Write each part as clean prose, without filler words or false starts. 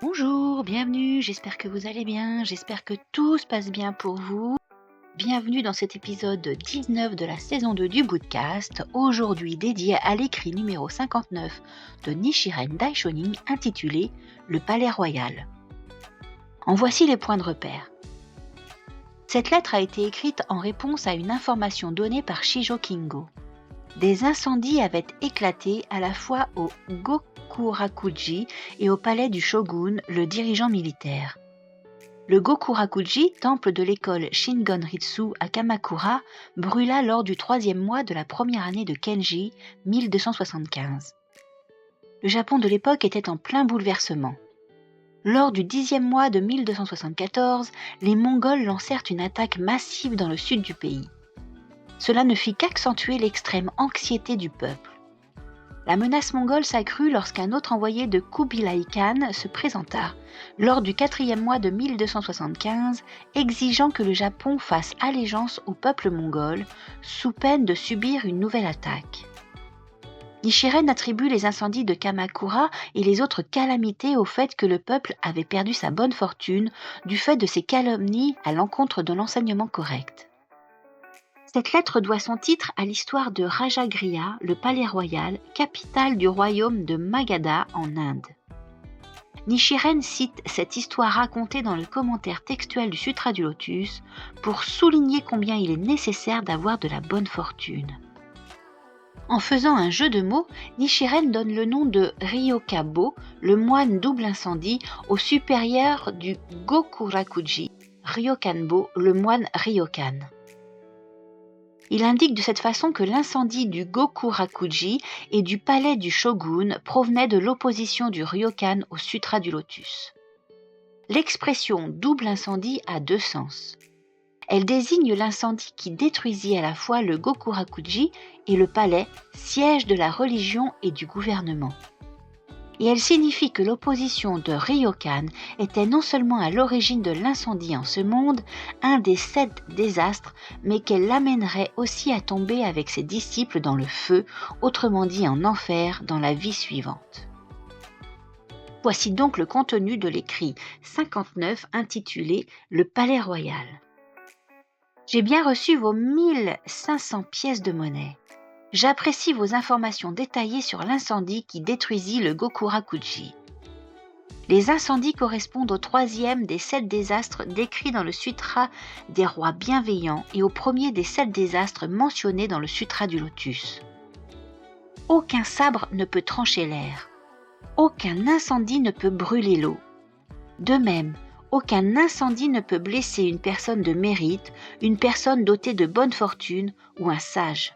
Bonjour, bienvenue, j'espère que vous allez bien, j'espère que tout se passe bien pour vous. Bienvenue dans cet épisode 19 de la saison 2 du Bootcast, aujourd'hui dédié à l'écrit numéro 59 de Nichiren Daishonin intitulé Le Palais Royal. En voici les points de repère. Cette lettre a été écrite en réponse à une information donnée par Shijo Kingo. Des incendies avaient éclaté à la fois au Gokurakuji et au palais du shogun, le dirigeant militaire. Le Gokurakuji, temple de l'école Shingon-ritsu à Kamakura, brûla lors du 3e mois de la première année de Kenji, 1275. Le Japon de l'époque était en plein bouleversement. Lors du 10e mois de 1274, les Mongols lancèrent une attaque massive dans le sud du pays. Cela ne fit qu'accentuer l'extrême anxiété du peuple. La menace mongole s'accrut lorsqu'un autre envoyé de Kubilai Khan se présenta, lors du 4e mois de 1275, exigeant que le Japon fasse allégeance au peuple mongol, sous peine de subir une nouvelle attaque. Nichiren attribue les incendies de Kamakura et les autres calamités au fait que le peuple avait perdu sa bonne fortune du fait de ses calomnies à l'encontre de l'enseignement correct. Cette lettre doit son titre à l'histoire de Rajagriha, le palais royal, capitale du royaume de Magadha en Inde. Nichiren cite cette histoire racontée dans le commentaire textuel du Sutra du Lotus pour souligner combien il est nécessaire d'avoir de la bonne fortune. En faisant un jeu de mots, Nichiren donne le nom de Ryokabo, le moine double incendie, au supérieur du Gokurakuji, Ryokanbo, le moine Ryokan. Il indique de cette façon que l'incendie du Gokurakuji et du palais du shogun provenait de l'opposition du Ryokan au Sutra du Lotus. L'expression double incendie a deux sens. Elle désigne l'incendie qui détruisit à la fois le Gokurakuji et le palais, siège de la religion et du gouvernement. Et elle signifie que l'opposition de Ryokan était non seulement à l'origine de l'incendie en ce monde, un des 7 désastres, mais qu'elle l'amènerait aussi à tomber avec ses disciples dans le feu, autrement dit en enfer, dans la vie suivante. Voici donc le contenu de l'écrit 59 intitulé « Le Palais Royal ». J'ai bien reçu vos 1500 pièces de monnaie. J'apprécie vos informations détaillées sur l'incendie qui détruisit le Gokurakuji. Les incendies correspondent au 3e des 7 désastres décrits dans le Sutra des rois bienveillants et au premier des 7 désastres mentionnés dans le Sutra du Lotus. Aucun sabre ne peut trancher l'air. Aucun incendie ne peut brûler l'eau. De même, aucun incendie ne peut blesser une personne de mérite, une personne dotée de bonne fortune ou un sage.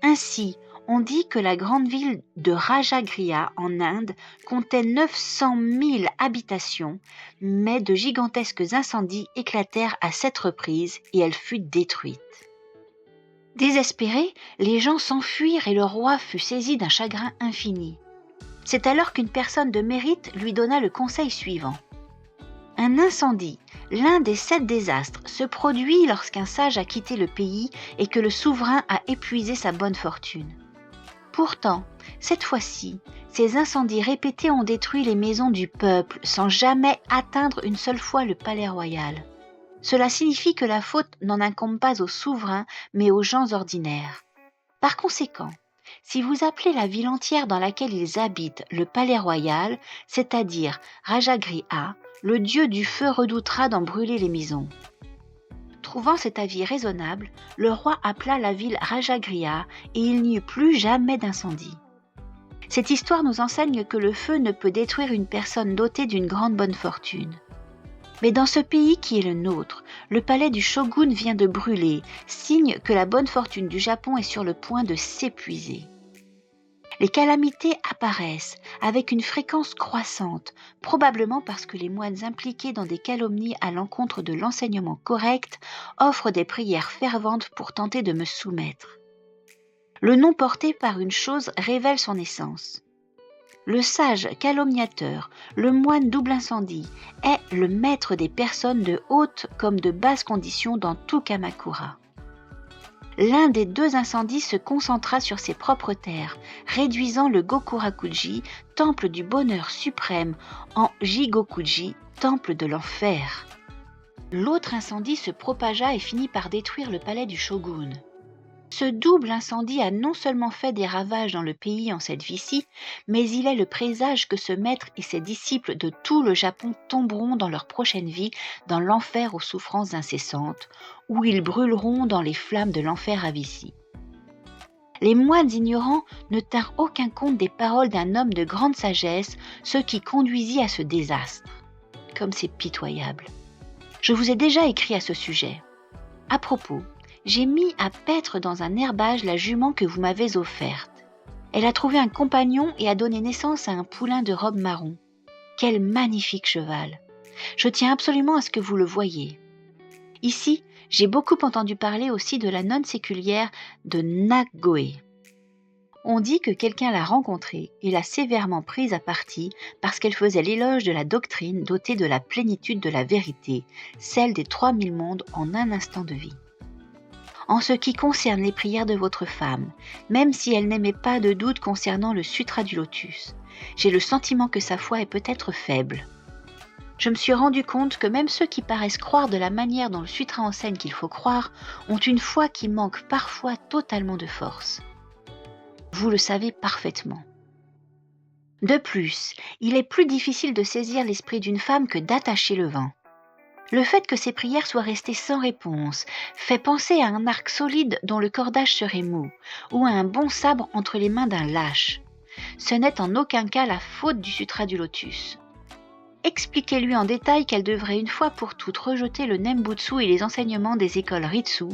Ainsi, on dit que la grande ville de Rajagriha en Inde comptait 900 000 habitations, mais de gigantesques incendies éclatèrent à 7 reprises et elle fut détruite. Désespérés, les gens s'enfuirent et le roi fut saisi d'un chagrin infini. C'est alors qu'une personne de mérite lui donna le conseil suivant. Un incendie, l'un des 7 désastres, se produit lorsqu'un sage a quitté le pays et que le souverain a épuisé sa bonne fortune. Pourtant, cette fois-ci, ces incendies répétés ont détruit les maisons du peuple sans jamais atteindre une seule fois le palais royal. Cela signifie que la faute n'en incombe pas aux souverains mais aux gens ordinaires. Par conséquent, si vous appelez la ville entière dans laquelle ils habitent le palais royal, c'est-à-dire Rajagriha, le dieu du feu redoutera d'en brûler les maisons. Trouvant cet avis raisonnable, le roi appela la ville Rajagriha et il n'y eut plus jamais d'incendie. Cette histoire nous enseigne que le feu ne peut détruire une personne dotée d'une grande bonne fortune. Mais dans ce pays qui est le nôtre, le palais du shogun vient de brûler, signe que la bonne fortune du Japon est sur le point de s'épuiser. Les calamités apparaissent avec une fréquence croissante, probablement parce que les moines impliqués dans des calomnies à l'encontre de l'enseignement correct offrent des prières ferventes pour tenter de me soumettre. Le nom porté par une chose révèle son essence. Le sage calomniateur, le moine double incendie, est le maître des personnes de haute comme de basse condition dans tout Kamakura. L'un des deux incendies se concentra sur ses propres terres, réduisant le Gokurakuji, temple du bonheur suprême, en Jigokuji, temple de l'enfer. L'autre incendie se propagea et finit par détruire le palais du shogun. Ce double incendie a non seulement fait des ravages dans le pays en cette vie-ci, mais il est le présage que ce maître et ses disciples de tout le Japon tomberont dans leur prochaine vie dans l'enfer aux souffrances incessantes, où ils brûleront dans les flammes de l'enfer avicii. Les moines ignorants ne tinrent aucun compte des paroles d'un homme de grande sagesse, ce qui conduisit à ce désastre. Comme c'est pitoyable. Je vous ai déjà écrit à ce sujet. À propos, j'ai mis à paître dans un herbage la jument que vous m'avez offerte. Elle a trouvé un compagnon et a donné naissance à un poulain de robe marron. Quel magnifique cheval! Je tiens absolument à ce que vous le voyiez. Ici, j'ai beaucoup entendu parler aussi de la nonne séculière de Nagoe. On dit que quelqu'un l'a rencontrée et l'a sévèrement prise à partie parce qu'elle faisait l'éloge de la doctrine dotée de la plénitude de la vérité, celle des 3000 mondes en un instant de vie. En ce qui concerne les prières de votre femme, même si elle n'émet pas de doute concernant le sutra du lotus, j'ai le sentiment que sa foi est peut-être faible. Je me suis rendu compte que même ceux qui paraissent croire de la manière dont le sutra enseigne qu'il faut croire ont une foi qui manque parfois totalement de force. Vous le savez parfaitement. De plus, il est plus difficile de saisir l'esprit d'une femme que d'attacher le vent. Le fait que ces prières soient restées sans réponse fait penser à un arc solide dont le cordage serait mou, ou à un bon sabre entre les mains d'un lâche. Ce n'est en aucun cas la faute du sutra du lotus. Expliquez-lui en détail qu'elle devrait une fois pour toutes rejeter le Nembutsu et les enseignements des écoles Ritsu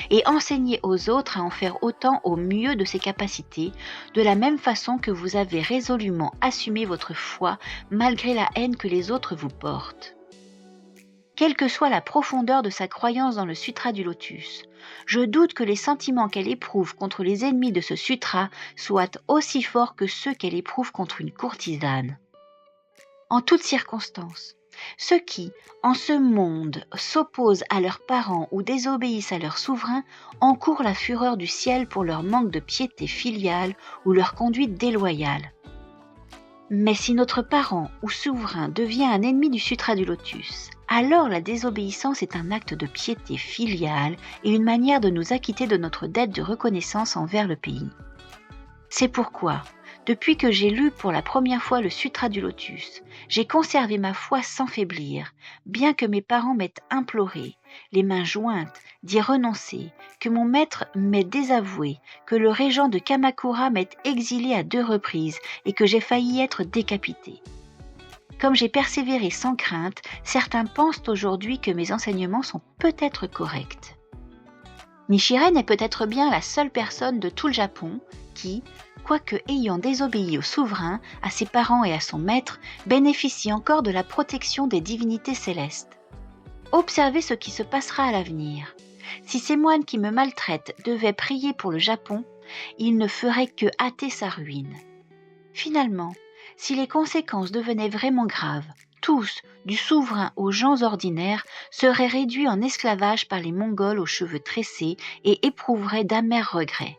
et enseigner aux autres à en faire autant au mieux de ses capacités, de la même façon que vous avez résolument assumé votre foi malgré la haine que les autres vous portent. Quelle que soit la profondeur de sa croyance dans le sutra du lotus, je doute que les sentiments qu'elle éprouve contre les ennemis de ce sutra soient aussi forts que ceux qu'elle éprouve contre une courtisane. En toutes circonstances, ceux qui, en ce monde, s'opposent à leurs parents ou désobéissent à leurs souverains encourent la fureur du ciel pour leur manque de piété filiale ou leur conduite déloyale. Mais si notre parent ou souverain devient un ennemi du sutra du lotus, alors la désobéissance est un acte de piété filiale et une manière de nous acquitter de notre dette de reconnaissance envers le pays. C'est pourquoi, depuis que j'ai lu pour la première fois le Sutra du Lotus, j'ai conservé ma foi sans faiblir, bien que mes parents m'aient imploré, les mains jointes, d'y renoncer, que mon maître m'ait désavoué, que le régent de Kamakura m'ait exilé à 2 reprises et que j'ai failli être décapité. Comme j'ai persévéré sans crainte, certains pensent aujourd'hui que mes enseignements sont peut-être corrects. Nichiren est peut-être bien la seule personne de tout le Japon qui, quoique ayant désobéi au souverain, à ses parents et à son maître, bénéficie encore de la protection des divinités célestes. Observez ce qui se passera à l'avenir. Si ces moines qui me maltraitent devaient prier pour le Japon, ils ne feraient que hâter sa ruine. Finalement, si les conséquences devenaient vraiment graves, tous, du souverain aux gens ordinaires, seraient réduits en esclavage par les Mongols aux cheveux tressés et éprouveraient d'amers regrets.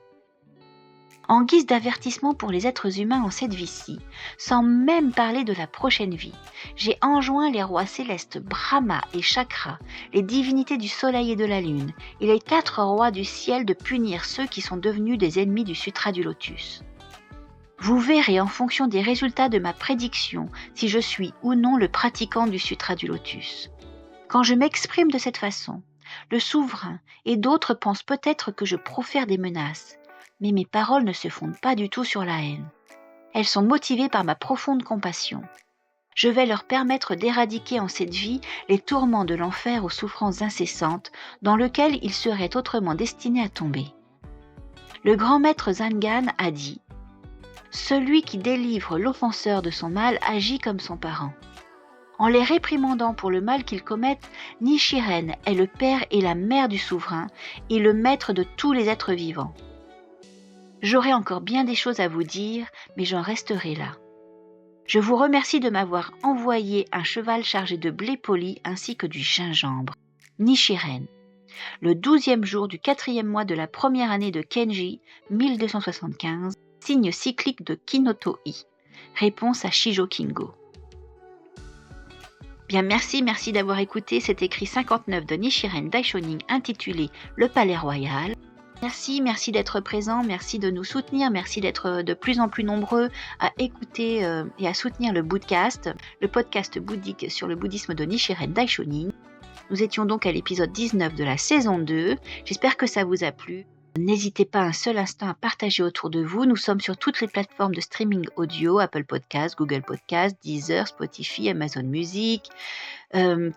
En guise d'avertissement pour les êtres humains en cette vie-ci, sans même parler de la prochaine vie, j'ai enjoint les rois célestes Brahma et Chakra, les divinités du soleil et de la lune, et les 4 rois du ciel de punir ceux qui sont devenus des ennemis du sutra du lotus. Vous verrez en fonction des résultats de ma prédiction si je suis ou non le pratiquant du sutra du lotus. Quand je m'exprime de cette façon, le souverain et d'autres pensent peut-être que je profère des menaces, mais mes paroles ne se fondent pas du tout sur la haine. Elles sont motivées par ma profonde compassion. Je vais leur permettre d'éradiquer en cette vie les tourments de l'enfer aux souffrances incessantes dans lequel ils seraient autrement destinés à tomber. Le grand maître Zangan a dit « Celui qui délivre l'offenseur de son mal agit comme son parent. » En les réprimandant pour le mal qu'ils commettent, Nichiren est le père et la mère du souverain et le maître de tous les êtres vivants. J'aurai encore bien des choses à vous dire, mais j'en resterai là. Je vous remercie de m'avoir envoyé un cheval chargé de blé poli ainsi que du gingembre. Nichiren. Le 12e jour du 4e mois de la première année de Kenji, 1275. Signe cyclique de Kinoto-i. Réponse à Shijo Kingo. Bien, merci d'avoir écouté cet écrit 59 de Nichiren Daishonin intitulé Le Palais Royal. Merci d'être présent, merci de nous soutenir, merci d'être de plus en plus nombreux à écouter et à soutenir le Bootcast, le podcast bouddhique sur le bouddhisme de Nichiren Daishonin. Nous étions donc à l'épisode 19 de la saison 2, j'espère que ça vous a plu. N'hésitez pas un seul instant à partager autour de vous. Nous sommes sur toutes les plateformes de streaming audio, Apple Podcasts, Google Podcasts, Deezer, Spotify, Amazon Music,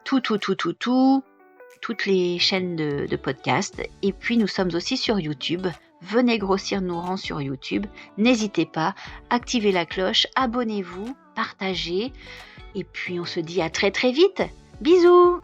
toutes les chaînes de podcasts. Et puis nous sommes aussi sur YouTube. Venez grossir nos rangs sur YouTube. N'hésitez pas, activez la cloche, abonnez-vous, partagez. Et puis on se dit à très très vite. Bisous!